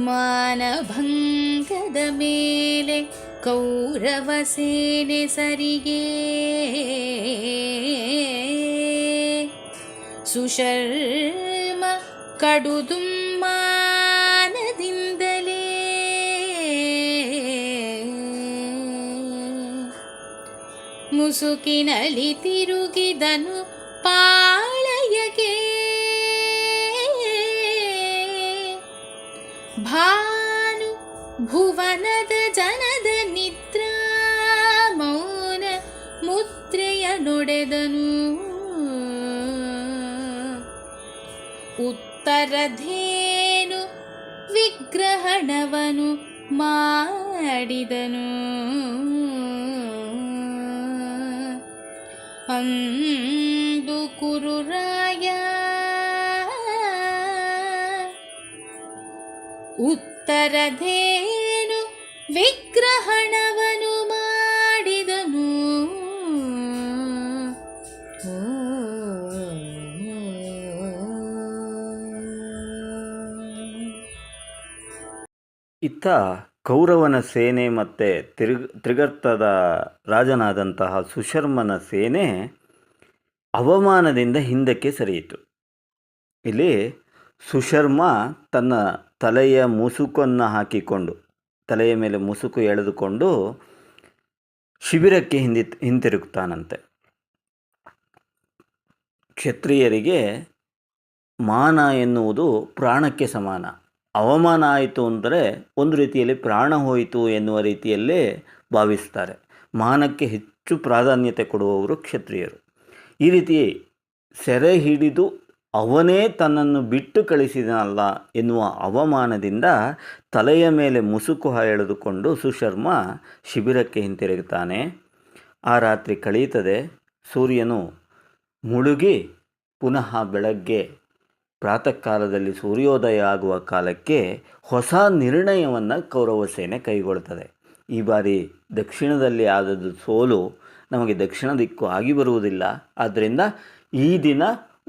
ಮಾನಭಂಗದ ಮೇಲೆ ಕೌರವ ಸೇನೆ ಸರಿಗೆ ಸುಶರ್ಮ ಕಡುದುಮ್ಮಾನದಿಂದಲೇ ಮುಸುಕಿನಲ್ಲಿ ತಿರುಗಿದನು ಪಾಳಯಗೆ ಭಾನು ಭುವನದ ಜನದ ನಿದ್ರಾ ಮೌನ ಮುದ್ರೆಯ ನೊಡೆದನು ಉತ್ತರಧೇನು ವಿಗ್ರಹಣವನು ಮಾಡಿದನು ಅಂದು ಕುರುರಾಯ ಉತ್ತರಧೇನು ವಿಗ್ರಹಣವನು ಮಾಡಿದನು. ಇತ್ತ ಕೌರವನ ಸೇನೆ ಮತ್ತು ತ್ರಿಗರ್ತದ ರಾಜನಾದಂತಹ ಸುಶರ್ಮನ ಸೇನೆ ಅವಮಾನದಿಂದ ಹಿಂದಕ್ಕೆ ಸರಿಯಿತು. ಇಲ್ಲಿ ಸುಶರ್ಮ ತನ್ನ ತಲೆಯ ಮುಸುಕನ್ನು ಹಾಕಿಕೊಂಡು, ತಲೆಯ ಮೇಲೆ ಮುಸುಕು ಎಳೆದುಕೊಂಡು ಶಿಬಿರಕ್ಕೆ ಹಿಂತಿರುಗ್ತಾನಂತೆ. ಕ್ಷತ್ರಿಯರಿಗೆ ಮಾನ ಎನ್ನುವುದು ಪ್ರಾಣಕ್ಕೆ ಸಮಾನ. ಅವಮಾನ ಆಯಿತು ಅಂದರೆ ಒಂದು ರೀತಿಯಲ್ಲಿ ಪ್ರಾಣ ಹೋಯಿತು ಎನ್ನುವ ರೀತಿಯಲ್ಲೇ ಭಾವಿಸ್ತಾರೆ. ಮಾನಕ್ಕೆ ಹೆಚ್ಚು ಪ್ರಾಧಾನ್ಯತೆ ಕೊಡುವವರು ಕ್ಷತ್ರಿಯರು. ಈ ರೀತಿ ಸೆರೆ ಹಿಡಿದು ಅವನೇ ತನ್ನನ್ನು ಬಿಟ್ಟು ಕಳಿಸಿದನಲ್ಲ ಎನ್ನುವ ಅವಮಾನದಿಂದ ತಲೆಯ ಮೇಲೆ ಮುಸುಕು ಎಳೆದುಕೊಂಡು ಸುಶರ್ಮ ಶಿಬಿರಕ್ಕೆ ಹಿಂತಿರುಗುತ್ತಾನೆ. ಆ ರಾತ್ರಿ ಕಳೆಯುತ್ತದೆ. ಸೂರ್ಯನು ಮುಳುಗಿ ಪುನಃ ಬೆಳಗ್ಗೆ ಪ್ರಾತಃ ಕಾಲದಲ್ಲಿ ಸೂರ್ಯೋದಯ ಆಗುವ ಕಾಲಕ್ಕೆ ಹೊಸ ನಿರ್ಣಯವನ್ನು ಕೌರವ ಸೇನೆ ಕೈಗೊಳ್ಳುತ್ತದೆ. ಈ ಬಾರಿ ದಕ್ಷಿಣದಲ್ಲಿ ಆದದ್ದು ಸೋಲು ನಮಗೆ ದಕ್ಷಿಣ ದಿಕ್ಕು ಆಗಿ ಬರುವುದಿಲ್ಲ. ಆದ್ದರಿಂದ ಈ ದಿನ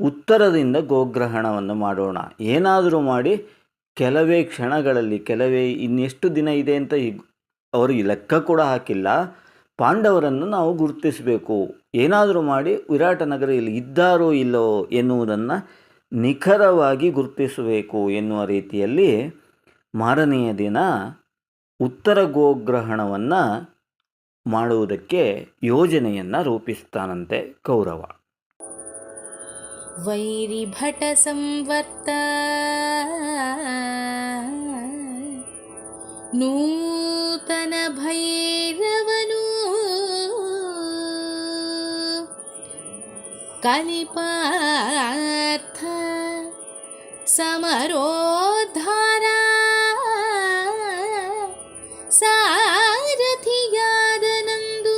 ಉತ್ತರದಿಂದ ಗೋಗ್ರಹಣವನ್ನು ಮಾಡೋಣ. ಏನಾದರೂ ಮಾಡಿ ಕೆಲವೇ ಕ್ಷಣಗಳಲ್ಲಿ, ಇನ್ನೆಷ್ಟು ದಿನ ಇದೆ ಅಂತ ಅವರಿಗೆ ಲೆಕ್ಕ ಕೂಡ ಹಾಕಿಲ್ಲ, ಪಾಂಡವರನ್ನು ನಾವು ಗುರುತಿಸಬೇಕು. ಏನಾದರೂ ಮಾಡಿ ವಿರಾಟ ನಗರಿಯಲ್ಲಿ ಇದ್ದಾರೋ ಇಲ್ಲೋ ಎನ್ನುವುದನ್ನು ನಿಖರವಾಗಿ ಗುರುತಿಸಬೇಕು ಎನ್ನುವ ರೀತಿಯಲ್ಲಿ ಮಾರನೆಯ ದಿನ ಉತ್ತರ ಗೋಗ್ರಹಣವನ್ನು ಮಾಡುವುದಕ್ಕೆ ಯೋಜನೆಯನ್ನು ರೂಪಿಸ್ತಾನಂತೆ ಕೌರವ. ವೈರಿ ಭಟ ಸಂವರ್ತ ನೂತನ ಭೈರವನು ಕಲಿಪಾರ್ಥ ಸಮರೋದ್ಧಾರ ಸಾರಥಿಯಾದನಂದು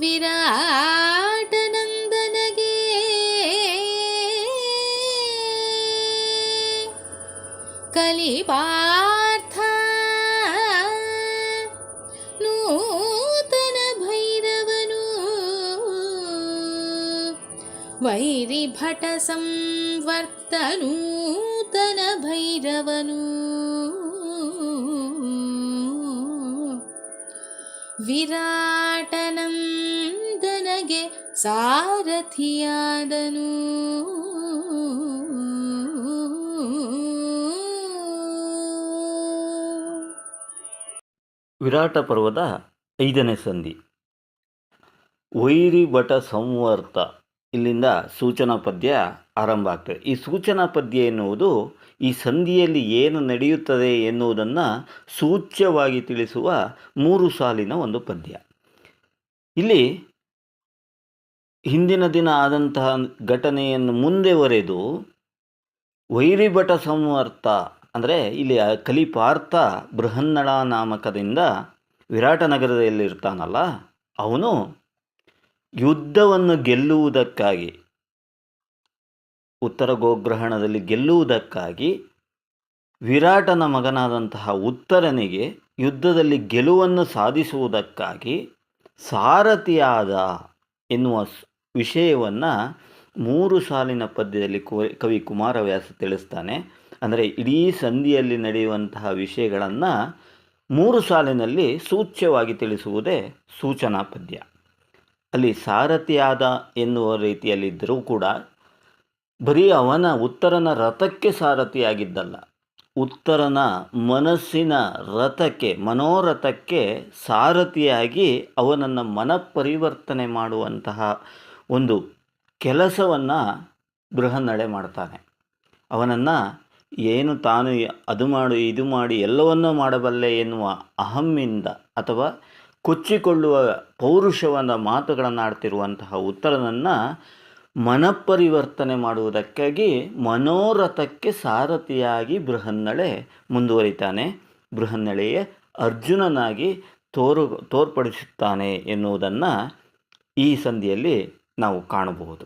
ವಿರಾಟನಂದನಗೆ ಕಲಿಪಾರ್ಥ ನೂತನ ಭೈರವನು ವೈರಿ ಭಟ ಸಂವರ್ತ ನೂತನ ಭೈರವನು ವಿರಾಟನಂದನಗೆ ಸಾರಥಿಯಾದನು. ವಿರಾಟ ಪರ್ವದ 5ನೇ ಸಂಧಿ. ವೈರಿ ಭಟ ಸಂವರ್ತ, ಇಲ್ಲಿಂದ ಸೂಚನಾ ಪದ್ಯ ಆರಂಭ ಆಗ್ತದೆ. ಈ ಸೂಚನಾ ಪದ್ಯ ಎನ್ನುವುದು ಈ ಸಂಧಿಯಲ್ಲಿ ಏನು ನಡೆಯುತ್ತದೆ ಎನ್ನುವುದನ್ನು ಸೂಚ್ಯವಾಗಿ ತಿಳಿಸುವ 3 ಸಾಲಿನ ಒಂದು ಪದ್ಯ. ಇಲ್ಲಿ ಹಿಂದಿನ ದಿನ ಆದಂತಹ ಘಟನೆಯನ್ನು ಮುಂದೆವರೆದು ವೈರಿಭಟ ಸಂವರ್ತ ಅಂದರೆ ಇಲ್ಲಿ ಕಲಿಪಾರ್ಥ ಬೃಹನ್ನಳ ನಾಮಕದಿಂದ ವಿರಾಟನಗರದಲ್ಲಿರ್ತಾನಲ್ಲ, ಅವನು ಯುದ್ಧವನ್ನು ಗೆಲ್ಲುವುದಕ್ಕಾಗಿ, ಉತ್ತರ ಗೋಗ್ರಹಣದಲ್ಲಿ ಗೆಲ್ಲುವುದಕ್ಕಾಗಿ ವಿರಾಟನ ಮಗನಾದಂತಹ ಉತ್ತರನಿಗೆ ಯುದ್ಧದಲ್ಲಿ ಗೆಲುವನ್ನು ಸಾಧಿಸುವುದಕ್ಕಾಗಿ ಸಾರಥಿಯಾದ ಎನ್ನುವ ವಿಷಯವನ್ನು 3 ಸಾಲಿನ ಪದ್ಯದಲ್ಲಿ ಕವಿ ಕುಮಾರವ್ಯಾಸ ತಿಳಿಸ್ತಾನೆ. ಅಂದರೆ ಇಡೀ ಸಂಧಿಯಲ್ಲಿ ನಡೆಯುವಂತಹ ವಿಷಯಗಳನ್ನು 3 ಸಾಲಿನಲ್ಲಿ ಸೂಚ್ಯವಾಗಿ ತಿಳಿಸುವುದೇ ಸೂಚನಾ ಪದ್ಯ. ಅಲ್ಲಿ ಸಾರಥಿಯಾದ ಎನ್ನುವ ರೀತಿಯಲ್ಲಿದ್ದರೂ ಕೂಡ ಬರೀ ಅವನ ಉತ್ತರನ ರಥಕ್ಕೆ ಸಾರಥಿಯಾಗಿದ್ದಲ್ಲ, ಉತ್ತರನ ಮನಸ್ಸಿನ ರಥಕ್ಕೆ, ಮನೋರಥಕ್ಕೆ ಸಾರಥಿಯಾಗಿ ಅವನನ್ನು ಮನಪರಿವರ್ತನೆ ಮಾಡುವಂತಹ ಒಂದು ಕೆಲಸವನ್ನು ಬೃಹನ್ನಳೆ ಮಾಡ್ತಾನೆ. ಅವನನ್ನು ಏನು ತಾನು ಅದು ಮಾಡು ಇದು ಮಾಡಿ ಎಲ್ಲವನ್ನೂ ಮಾಡಬಲ್ಲೆ ಎನ್ನುವ ಅಹಮ್ಮಿಂದ ಅಥವಾ ಕೊಚ್ಚಿಕೊಳ್ಳುವ ಪೌರುಷವನ್ನ ಮಾತುಗಳನ್ನು ಆಡ್ತಿರುವಂತಹ ಉತ್ತರನನ್ನು ಮನಪರಿವರ್ತನೆ ಮಾಡುವುದಕ್ಕಾಗಿ ಮನೋರಥಕ್ಕೆ ಸಾರಥಿಯಾಗಿ ಬೃಹನ್ನಳೆ ಮುಂದುವರಿತಾನೆ. ಬೃಹನ್ನಳೆಯೇ ಅರ್ಜುನನಾಗಿ ತೋರ್ಪಡಿಸುತ್ತಾನೆ ಎನ್ನುವುದನ್ನು ಈ ಸಂಧಿಯಲ್ಲಿ ನಾವು ಕಾಣಬಹುದು.